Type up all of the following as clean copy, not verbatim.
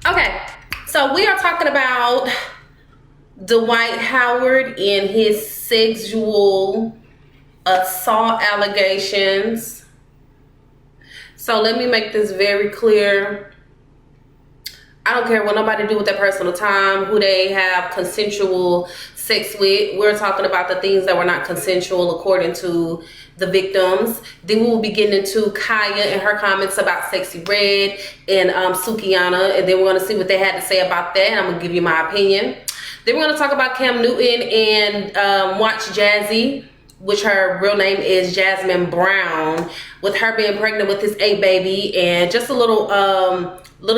Okay, so we are talking about Dwight Howard and his sexual assault allegations. So let me make this very clear. I don't care what nobody do with their personal time, who they have consensual sex with. We're talking about the things that were not consensual according to the victims. Then we will be getting into Khia and her comments about Sexyy Red and Sukihana, and then we're going to see what they had to say about that. And I'm going to give you my opinion. Then we're going to talk about Cam Newton and watch Jazzy, which her real name is Jasmine Brown, with her being pregnant with his baby, and just a little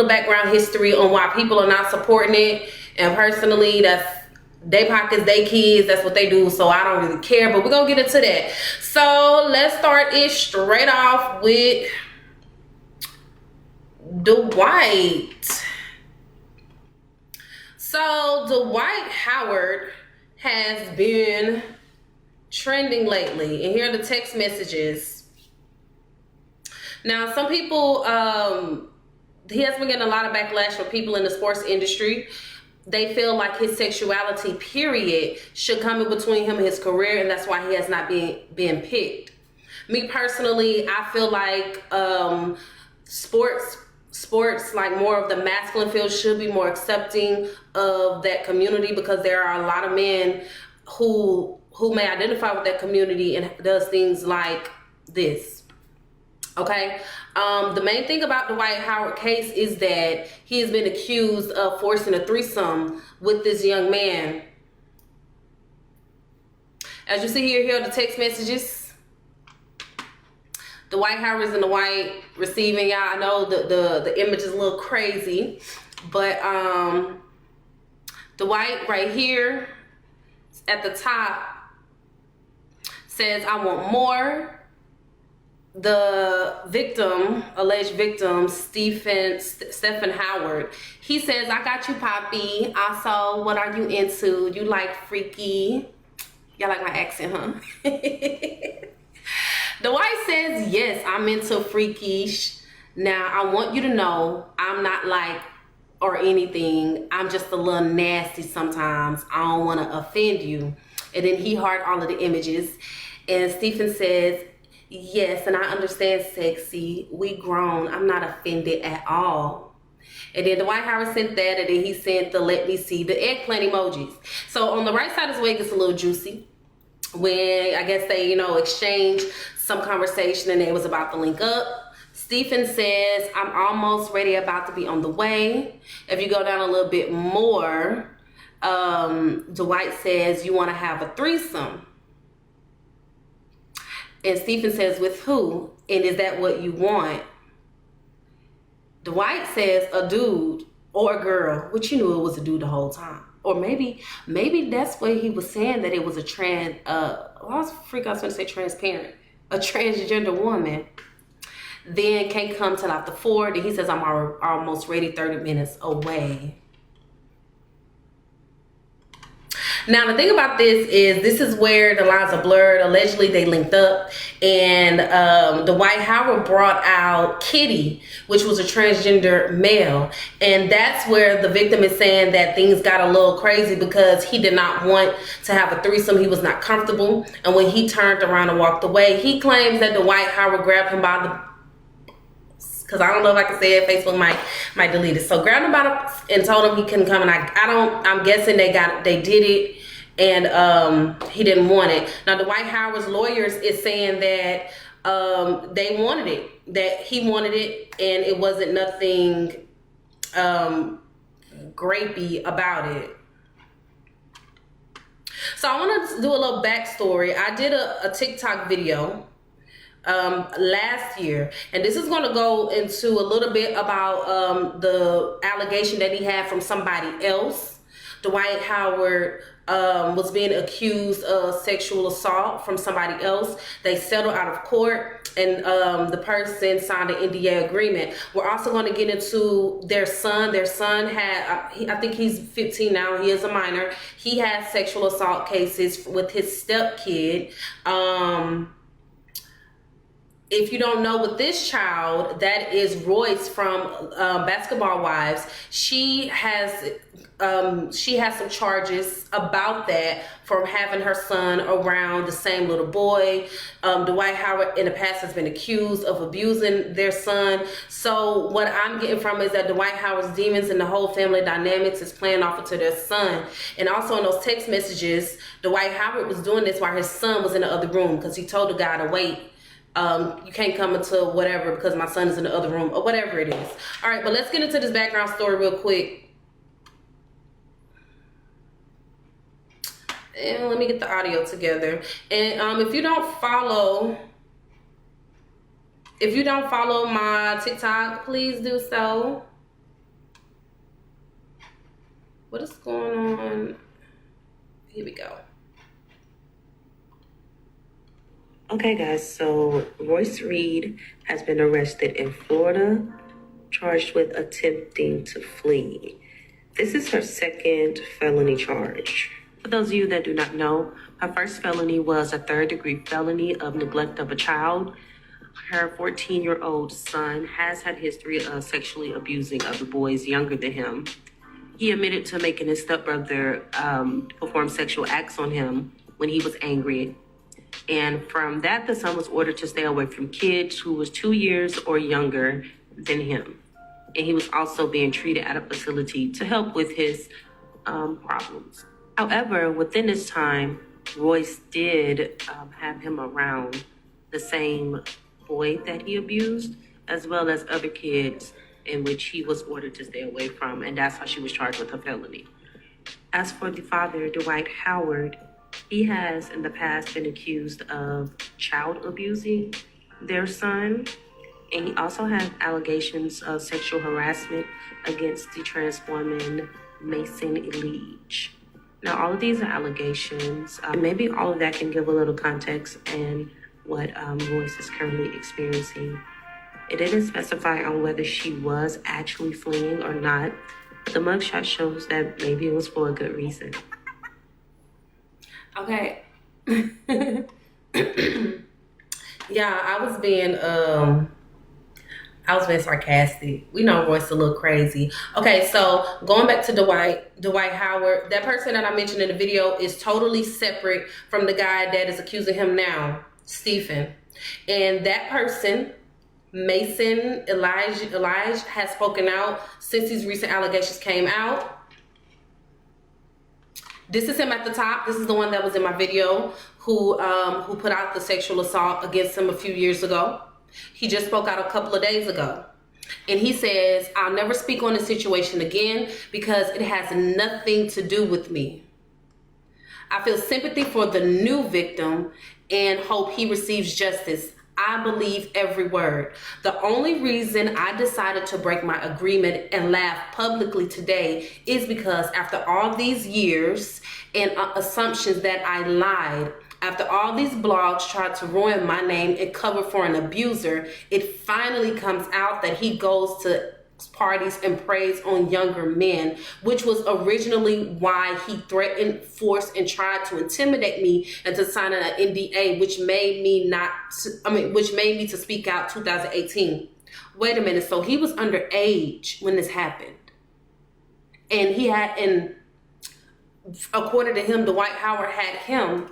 background history on why people are not supporting it. And personally, that's they pockets, they kids, that's what they do, so I don't really care, but we're gonna get into that. So let's start it straight off with Dwight. So Dwight Howard has been trending lately, and here are the text messages. Now, some people, he has been getting a lot of backlash from people in the sports industry. They feel like his sexuality, period, should come in between him and his career, and that's why he has not been picked. Me personally, I feel like sports, like more of the masculine field, should be more accepting of that community, because there are a lot of men who may identify with that community and does things like this. Okay, the main thing about the Dwight Howard case is that he has been accused of forcing a threesome with this young man. As you see here are the text messages. Dwight Howard is in the white receiving. Y'all, I know the image is a little crazy, but Dwight right here at the top says, "I want more." The victim, alleged victim, Stephen Howard, he says, "I got you, Poppy. Also, what are you into? You like freaky?" Y'all like my accent, huh? Dwight says, "Yes, I'm into freakish. Now, I want you to know I'm not like or anything. I'm just a little nasty sometimes. I don't want to offend you." And then he heart all of the images. And Stephen says, "Yes, and I understand, Sexy. We grown. I'm not offended at all." And then Dwight Howard sent that, and then he sent the "let me see" the eggplant emojis. So on the right side of his way, it gets a little juicy when I guess they, exchanged some conversation and it was about to link up. Stephen says, "I'm almost ready, about to be on the way." If you go down a little bit more, Dwight says, "You want to have a threesome?" And Stephen says, "With who? And is that what you want?" Dwight says, "A dude or a girl," which you knew it was a dude the whole time. Or maybe that's what he was saying, that it was a I was going to say transparent. A transgender woman. Then can't come till after 4. Then he says, "I'm almost ready, 30 minutes away." Now, the thing about this is where the lines are blurred. Allegedly, they linked up, and Dwight Howard brought out Kitty, which was a transgender male. And that's where the victim is saying that things got a little crazy because he did not want to have a threesome. He was not comfortable. And when he turned around and walked away, he claims that Dwight Howard grabbed him by the... because I don't know if I can say it, Facebook might delete it. So grabbed him by the and told him he couldn't come, and I'm guessing they did it, and he didn't want it. Now Dwight Howard's lawyers is saying that they wanted it, that he wanted it, and it wasn't nothing grapey about it. So I want to do a little backstory. I did a TikTok video last year, and this is going to go into a little bit about the allegation that he had from somebody else. Dwight Howard was being accused of sexual assault from somebody else. They settled out of court, and the person signed an NDA agreement. We're also going to get into their son. Their son had, I think he's 15 now. He is a minor. He has sexual assault cases with his stepkid. if you don't know, with this child, that is Royce from Basketball Wives. She has some charges about that from having her son around the same little boy. Dwight Howard in the past has been accused of abusing their son. So what I'm getting from is that Dwight Howard's demons and the whole family dynamics is playing off into their son. And also in those text messages, Dwight Howard was doing this while his son was in the other room, because he told the guy to wait. You can't come into whatever because my son is in the other room, or whatever it is. All right, but let's get into this background story real quick. And let me get the audio together. And if you don't follow my TikTok, please do so. What is going on? Here we go. Okay, guys, so Royce Reed has been arrested in Florida, charged with attempting to flee. This is her second felony charge. For those of you that do not know, her first felony was a third-degree felony of neglect of a child. Her 14-year-old son has had history of sexually abusing other boys younger than him. He admitted to making his stepbrother perform sexual acts on him when he was angry. And from that, the son was ordered to stay away from kids who was 2 years or younger than him. And he was also being treated at a facility to help with his problems. However, within this time, Royce did have him around the same boy that he abused, as well as other kids in which he was ordered to stay away from. And that's how she was charged with a felony. As for the father, Dwight Howard, he has in the past been accused of child abusing their son, and he also has allegations of sexual harassment against the trans woman Mason Elige. Now, all of these are allegations. Maybe all of that can give a little context and what Royce is currently experiencing. It didn't specify on whether she was actually fleeing or not. The mugshot shows that maybe it was for a good reason. Okay. Yeah, I was being sarcastic. We know Royce a little crazy. Okay, so going back to Dwight Howard, that person that I mentioned in the video is totally separate from the guy that is accusing him now, Stephen. And that person, Mason Elige, has spoken out since these recent allegations came out. This is him at the top. This is the one that was in my video who put out the sexual assault against him a few years ago. He just spoke out a couple of days ago. And he says, "I'll never speak on the situation again because it has nothing to do with me. I feel sympathy for the new victim and hope he receives justice. I believe every word. The only reason I decided to break my agreement and laugh publicly today is because after all these years and assumptions that I lied, after all these blogs tried to ruin my name and cover for an abuser, it finally comes out that he goes to parties and preys on younger men, which was originally why he threatened, forced, and tried to intimidate me into signing an NDA, which made me to speak out 2018. Wait a minute, so he was underage when this happened. And according to him, Dwight Howard had him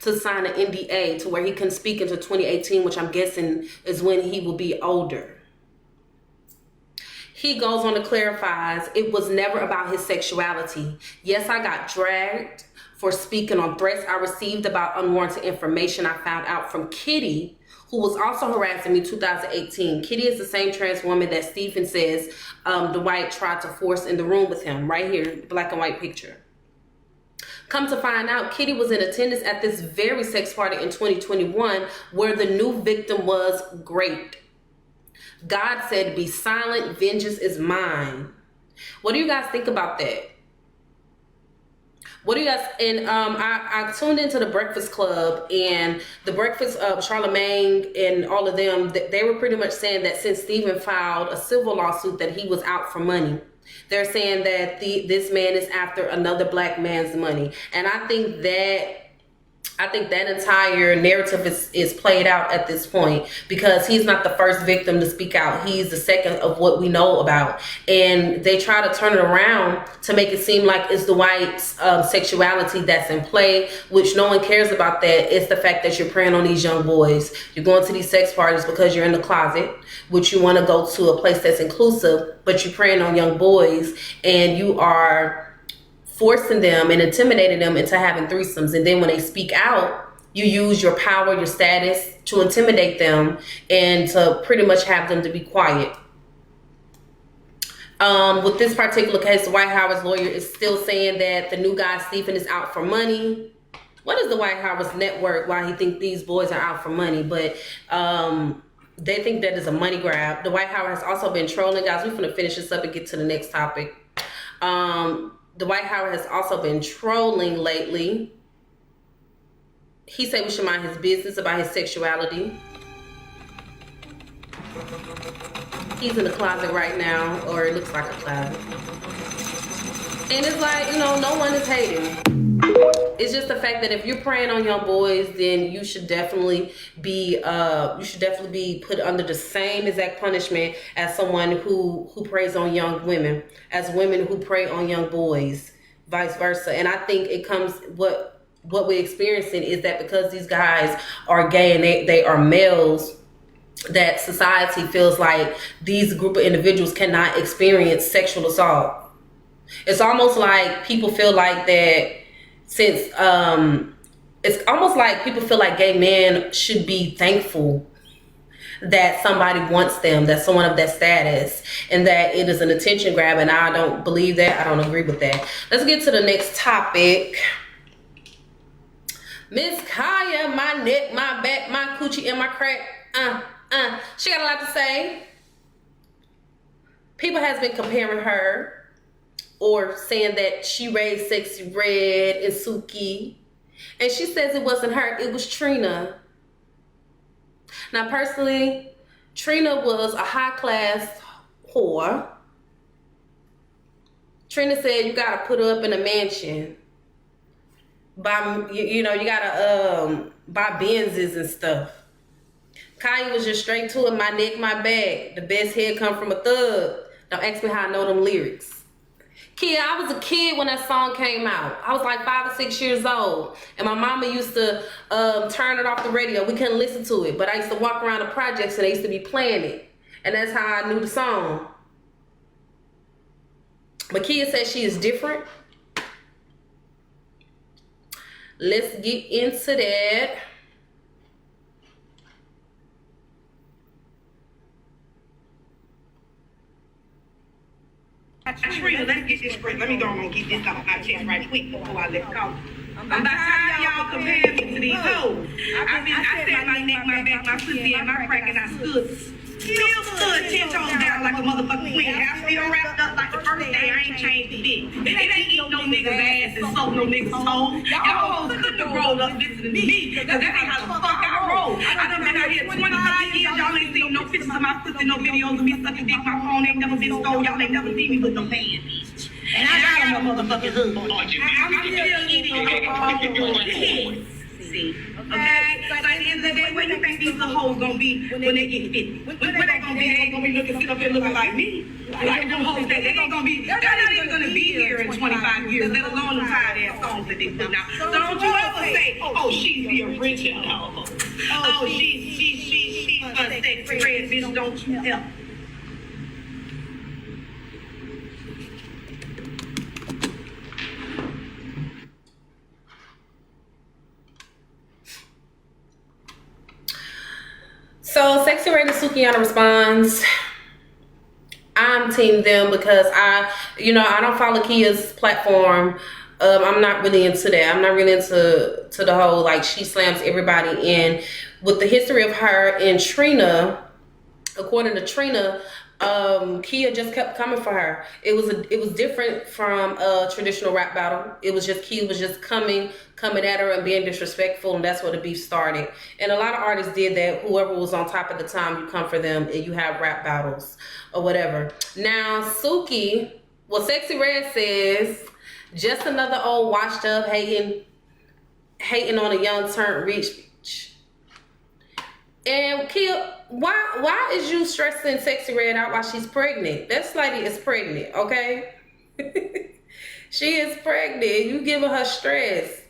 to sign an NDA to where he can speak into 2018, which I'm guessing is when he will be older. He goes on to clarifies, it was never about his sexuality. Yes, I got dragged for speaking on threats I received about unwarranted information I found out from Kitty, who was also harassing me in 2018. Kitty is the same trans woman that Stephen says Dwight tried to force in the room with him. Right here, black and white picture. Come to find out, Kitty was in attendance at this very sex party in 2021 where the new victim was raped. God said, "Be silent, vengeance is mine." What do you guys think about that? What do you guys, and I tuned into the Breakfast Club, and the Breakfast of Charlemagne and all of them, they were pretty much saying that since Stephen filed a civil lawsuit that he was out for money. They're saying that this man is after another black man's money. And I think I think that entire narrative is played out at this point because he's not the first victim to speak out. He's the second of what we know about. And they try to turn it around to make it seem like it's Dwight's sexuality that's in play, which no one cares about that. It's the fact that you're preying on these young boys. You're going to these sex parties because you're in the closet, which you want to go to a place that's inclusive, but you're preying on young boys and you are forcing them and intimidating them into having threesomes. And then when they speak out, you use your power, your status to intimidate them and to pretty much have them to be quiet. With this particular case, Dwight Howard's lawyer is still saying that the new guy, Stephen, is out for money. What is Dwight Howard's network? Why he think these boys are out for money? But they think that is a money grab. Dwight Howard has also been trolling. Guys, we're going to finish this up and get to the next topic. Dwight Howard has also been trolling lately. He said we should mind his business about his sexuality. He's in the closet right now, or it looks like a closet. And it's like, you know, no one is hating. It's just the fact that if you're preying on young boys, then you should definitely be put under the same exact punishment as someone who preys on young women, as women who prey on young boys, vice versa. And I think it comes what we're experiencing is that because these guys are gay and they are males, that society feels like these group of individuals cannot experience sexual assault. It's almost like people feel like that. Since it's almost like people feel like gay men should be thankful that somebody wants them, that someone of that status, and that it is an attention grab, and I don't believe that. I don't agree with that. Let's get to the next topic. Miss Khia, my neck, my back, my coochie, and my crack. She got a lot to say. People has been comparing her or saying that she raised Sexyy Red and Suki. And she says it wasn't her, it was Trina. Now, personally, Trina was a high-class whore. Trina said you gotta put her up in a mansion. You gotta buy Benzes and stuff. Khia was just straight to it, my neck, my back. The best head come from a thug. Don't ask me how I know them lyrics. Khia, I was a kid when that song came out. I was like 5 or 6 years old. And my mama used to turn it off the radio. We couldn't listen to it. But I used to walk around the projects and they used to be playing it. And that's how I knew the song. But Khia says she is different. Let's get into that. Trina, let's get this straight. Let me go on and get this off my chest right quick before I let go. I'm about tired of y'all comparing me to these hoes. I said my neck, my back, my pussy, and my crack, and I still stood 10 toes down like a motherfucking queen. I still wrapped up like the first day. I ain't changed a bit. It ain't eat no niggas' ass and soak no niggas' toes. Y'all hoes couldn't have rolled up listening to me, because that ain't how the fuck I roll. I done been out here 25 years. Y'all ain't seen no pictures of my pussy, no videos of me sucking dick. My phone ain't never been stolen. Y'all ain't never seen me with no pants. And I got a motherfucking husband. I'm still eating your kids. See? Okay? So at the end of the day, where you think these little hoes gonna be when they get 50? When they gonna be? They ain't gonna be looking, sit up here looking like me. Like them hoes, they ain't gonna be, they're not even gonna be here in 25 years, let alone the tired ass songs that they put out. So don't you ever say, oh, she's the original. Oh, she's a Sexyy Red, bitch, don't you ever. So Sexyy Red and Sukihana responds, I'm team them because I don't follow Khia's platform. I'm not really into that. I'm not really into the whole, like, she slams everybody in. With the history of her and Trina, according to Trina, Khia just kept coming for her. It was different from a traditional rap battle. It was just Khia was just coming at her and being disrespectful, and that's where the beef started. And a lot of artists did that. Whoever was on top at the time, you come for them and you have rap battles or whatever. Now Sukihana, Sexyy Red says, just another old washed up hating hating on a young turned rich bitch. And Khia, why is you stressing Sexyy Red out while she's pregnant? That lady is pregnant, okay? She is pregnant. You giving her stress.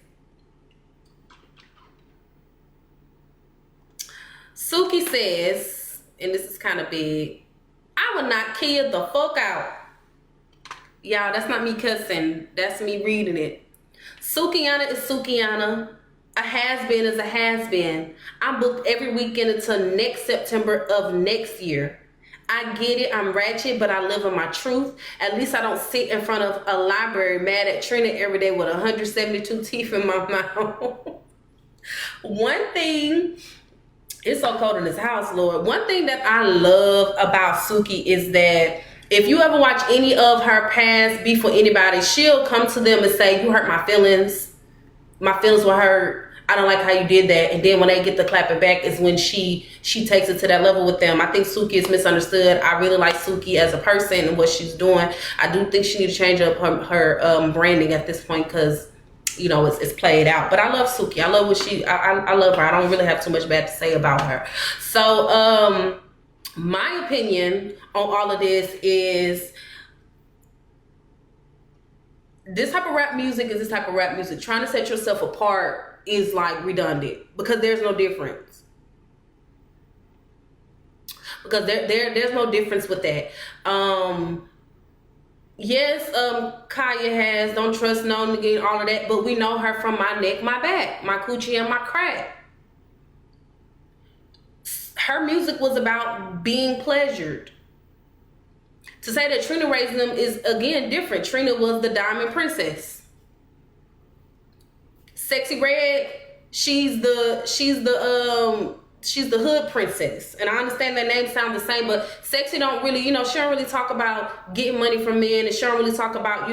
Suki says, and this is kind of big, I would knock Khia the fuck out. Y'all, that's not me cussing. That's me reading it. Sukihana is Sukihana. A has-been is a has-been. I'm booked every weekend until next September of next year. I get it. I'm ratchet, but I live in my truth. At least I don't sit in front of a library mad at Trina every day with 172 teeth in my mouth. One thing... It's so cold in this house, Lord. One thing that I love about Suki is that if you ever watch any of her past beef with anybody, she'll come to them and say, you hurt my feelings. My feelings were hurt. I don't like how you did that. And then when they get the clapping back is when she takes it to that level with them. I think Suki is misunderstood. I really like Suki as a person and what she's doing. I do think she needs to change up her branding at this point because, you know, it's played out. But I love Suki. I love what I love her. I don't really have too much bad to say about her. So my opinion on all of this is this type of rap music is this type of rap music. Trying to set yourself apart is like redundant because there's no difference. Because there's no difference with that. Yes, Khia has Don't Trust No Nigga and all of that, but we know her from My Neck, My Back, My Coochie and My Crack. Her music was about being pleasured. To say that Trina raised them is, again, different. Trina was the diamond princess. Sexyy Red, she's the hood princess. And I understand their names sound the same, but Sexyy don't really, she don't really talk about getting money from men, and she don't really talk about,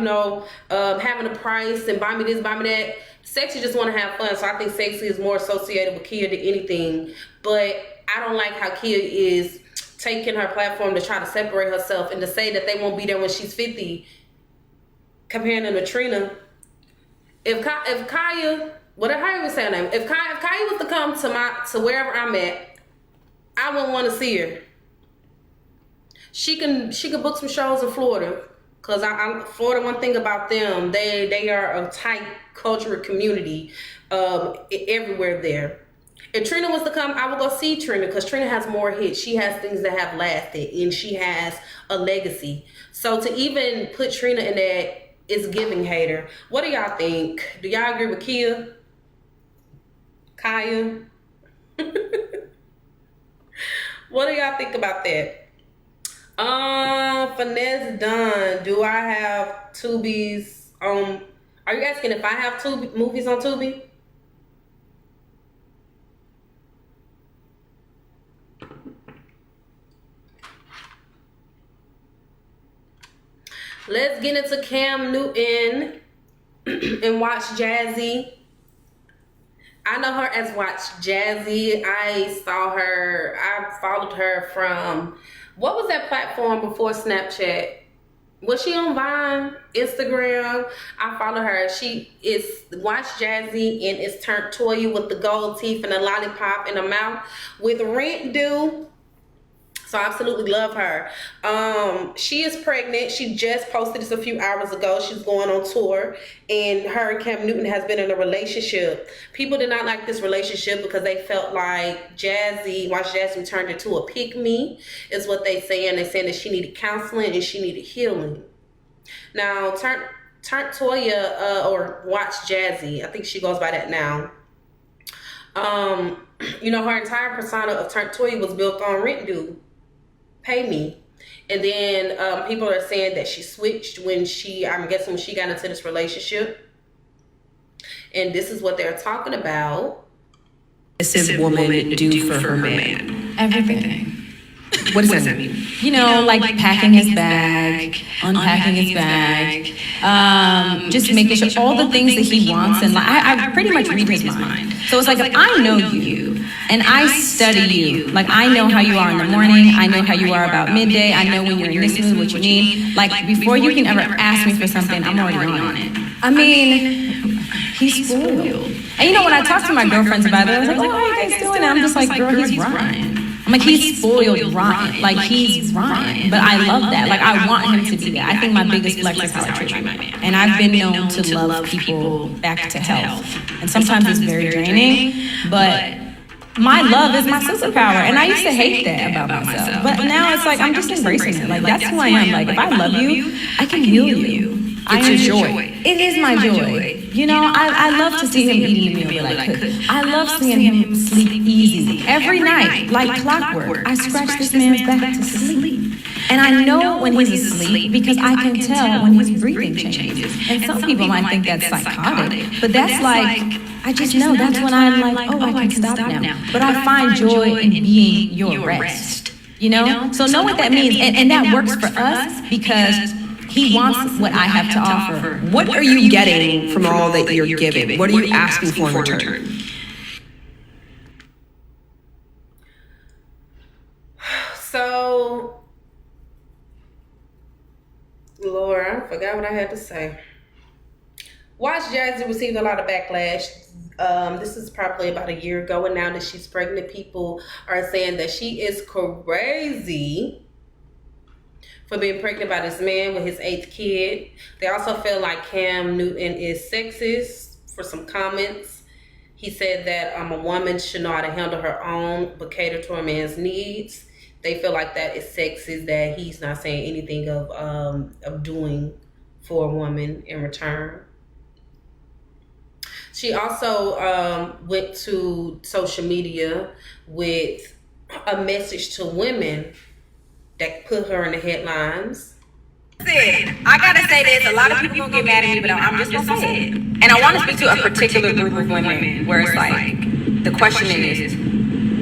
having a price and buy me this, buy me that. Sexyy just want to have fun. So I think Sexyy is more associated with Khia than anything. But I don't like how Khia is taking her platform to try to separate herself and to say that they won't be there when she's 50, comparing them to Trina. If Khia, whatever, how you would say her name, if Khia was to come to wherever I'm at, I wouldn't want to see her. She could book some shows in Florida, cause Florida. One thing about them, they are a tight cultural community, everywhere there. If Trina was to come, I would go see Trina because Trina has more hits. She has things that have lasted, and she has a legacy. So to even put Trina in that is giving hater. What do y'all think? Do y'all agree with Khia? What do y'all think about that? Finesse done. Do I have Tubi's? Are you asking if I have Tubi movies on Tubi? Let's get into Cam Newton and watch Jazzy. I know her as Watch Jazzy. I followed her from, what was that platform before Snapchat? Was she on Vine? Instagram? I follow her. She is Watch Jazzy and is turned Toya with the gold teeth and a lollipop in her mouth with rent due. So I absolutely love her. She is pregnant. She just posted this a few hours ago. She's going on tour, and her and Cam Newton has been in a relationship. People did not like this relationship because they felt like Watch Jazzy turned into a pick-me, is what they saying. They're saying that she needed counseling and she needed healing. Now, Turn Toya, or Watch Jazzy, I think she goes by that now. Her entire persona of Turn Toya was built on rent due. Pay me. And then people are saying that she switched when she got into this relationship. And this is what they're talking about. Submissive woman do for her man? Everything. What does that mean? Like packing his bag, unpacking his bag, just making sure all the things that he wants. And I pretty much read his mind. So it's like, if I know you and I study you, like I know how you are in the morning, I know how you are about midday, I know when you're in this mood, what you need. Like before you can ever ask me for something, I'm already on it. I mean, he's spoiled. And you know, when I talk to my girlfriends about it, I was like, oh, how are you guys doing? And I'm just like, girl, he's Ryan. I'm like, he's spoiled Ryan. Like, he's Ryan. But I love that. Like, I want him to be that. I think my biggest flex is how I treat my man. And I've been known to love people back to health. And sometimes it's very draining, but my love is my superpower. And I used to hate that about myself. But now it's like, I'm just embracing it. Like, that's who I am. Like, if I love you, I can heal you. It's your joy. It is my joy. You know, I love to see him eating the meal that I cook. I love seeing him sleep easy. Every night, like clockwork, I scratch this man's back to sleep. And I know when he's asleep because I can tell when his breathing changes. And some people might think that's psychotic, but that's like, I just know that's when I'm like, oh, I can stop now. But I find joy in being your rest. You know? So know what that means. And that works for us because he wants what I have to offer. What are you getting from all that you're giving? What are you asking for in return? So, Laura, I forgot what I had to say. Watch Jazzy received a lot of backlash. This is probably about a year ago, and now that she's pregnant, people are saying that she is crazy for being pregnant by this man with his 8th kid. They also feel like Cam Newton is sexist for some comments. He said that a woman should know how to handle her own but cater to a man's needs. They feel like that is sexist, that he's not saying anything of doing for a woman in return. She also went to social media with a message to women that put her in the headlines. I gotta say this, a lot of people gonna get mad at me, but I'm just gonna say it. And I wanna speak to a particular group of women where it's like, the question is,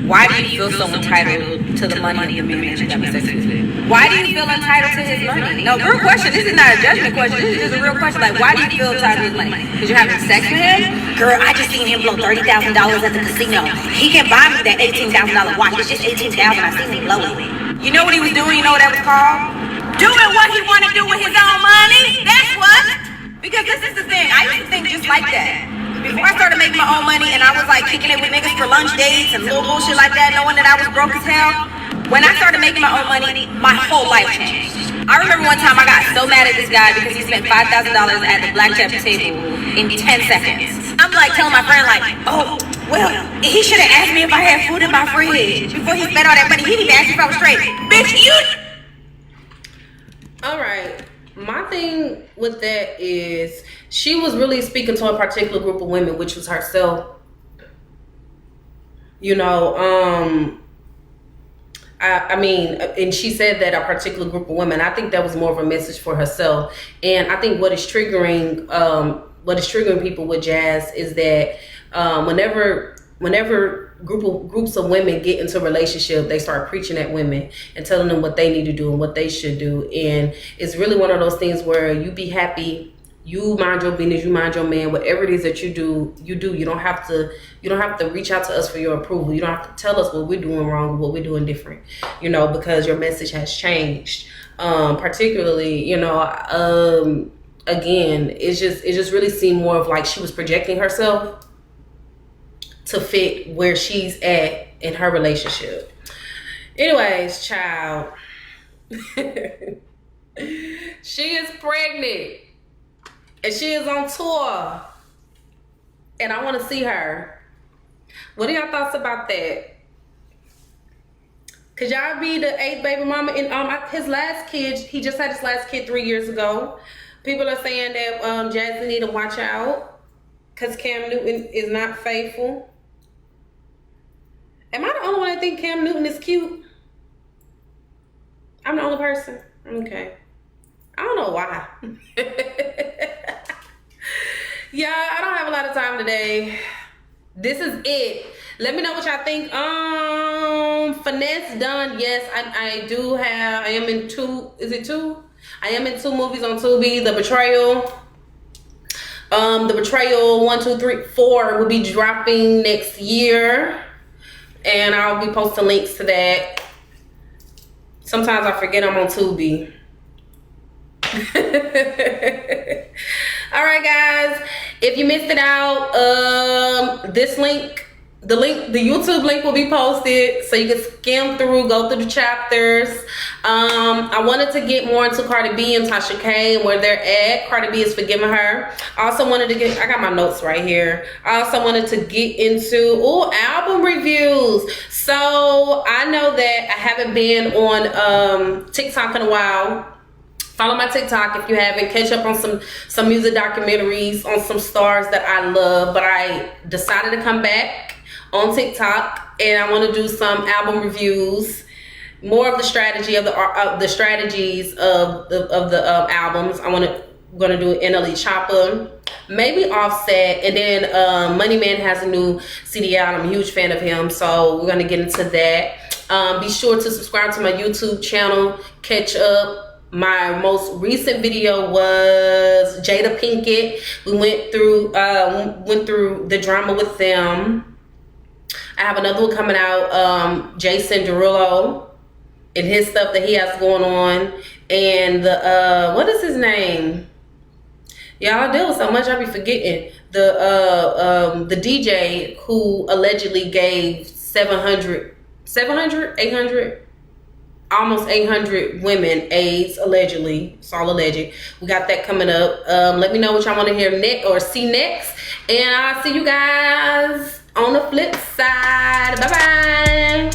why do you feel so entitled to the money of the man that you have sex with? Why do you feel entitled to his money? No, real question, this is not a judgment question, this is just a real question. Like, why do you feel entitled to his money? Because you're having sex with him? Girl, I just seen him blow $30,000 at the casino. He can buy me that $18,000 watch, it's just $18,000, I seen him blow it. You know what he was doing? You know what that was called? Doing what he wanted to do with his own money. That's what. Because this is the thing. I used to think just like that. Before I started making my own money and I was like kicking it with niggas for lunch dates and little bullshit like that, knowing that I was broke as hell. When I started making my own money, my whole life changed. I remember one time I got so mad at this guy because he spent $5,000 at the blackjack table in 10 seconds. I'm like telling my friend like, oh, well, he should have asked me if I had food in my fridge before he spent all that money. He didn't even ask me if I was straight. Bitch, you. All right. My thing with that is she was really speaking to a particular group of women, which was herself. You know, I mean, and she said that a particular group of women. I think that was more of a message for herself. And I think what is triggering people with Jazz is that whenever groups of women get into a relationship, they start preaching at women and telling them what they need to do and what they should do. And it's really one of those things where you be happy, you mind your business, you mind your man, whatever it is that you do. You don't have to reach out to us for your approval. You don't have to tell us what we're doing wrong, what we're doing different, you know, because your message has changed. Particularly, you know, again, it just really seemed more of like she was projecting herself to fit where she's at in her relationship. Anyways, child, she is pregnant and she is on tour and I want to see her. What are y'all thoughts about that? Could y'all be the 8th baby mama? And his last kid, he just had his last kid 3 years ago. People are saying that Jazzy need to watch out because Cam Newton is not faithful. Am I the only one that think Cam Newton is cute? I'm the only person? Okay. I don't know why. Yeah, I don't have a lot of time today. This is it. Let me know what y'all think. Finesse done. Yes, I do have. I am in 2. Is it 2? I am in 2 movies on Tubi. The Betrayal. The Betrayal 1, 2, 3, 4 will be dropping next year. And I'll be posting links to that. Sometimes I forget I'm on Tubi. All right, guys. If you missed it out, this link, the YouTube link will be posted so you can skim through, go through the chapters. I wanted to get more into Cardi B and Tasha K and where they're at. Cardi B is forgiving her. I also wanted to get, I got my notes right here. I also wanted to get into album reviews. So I know that I haven't been on TikTok in a while. Follow my TikTok if you haven't. Catch up on some music documentaries on some stars that I love. But I decided to come back on TikTok and I want to do some album reviews, more of the strategy of the strategies of the albums. Gonna do NLE Choppa, maybe Offset, and then Money Man has a new CD out. I'm a huge fan of him, so we're gonna get into that. Be sure to subscribe to my YouTube channel. Catch up. My most recent video was Jada Pinkett. We went through the drama with them. I have another one coming out, Jason Derulo and his stuff that he has going on, and the what is his name? Y'all deal with so much I be forgetting. The DJ who allegedly gave 800 almost 800 women AIDS, allegedly. It's all alleged. We got that coming up. Let me know what y'all want to hear next or see next, and I'll see you guys on the flip side. Bye bye.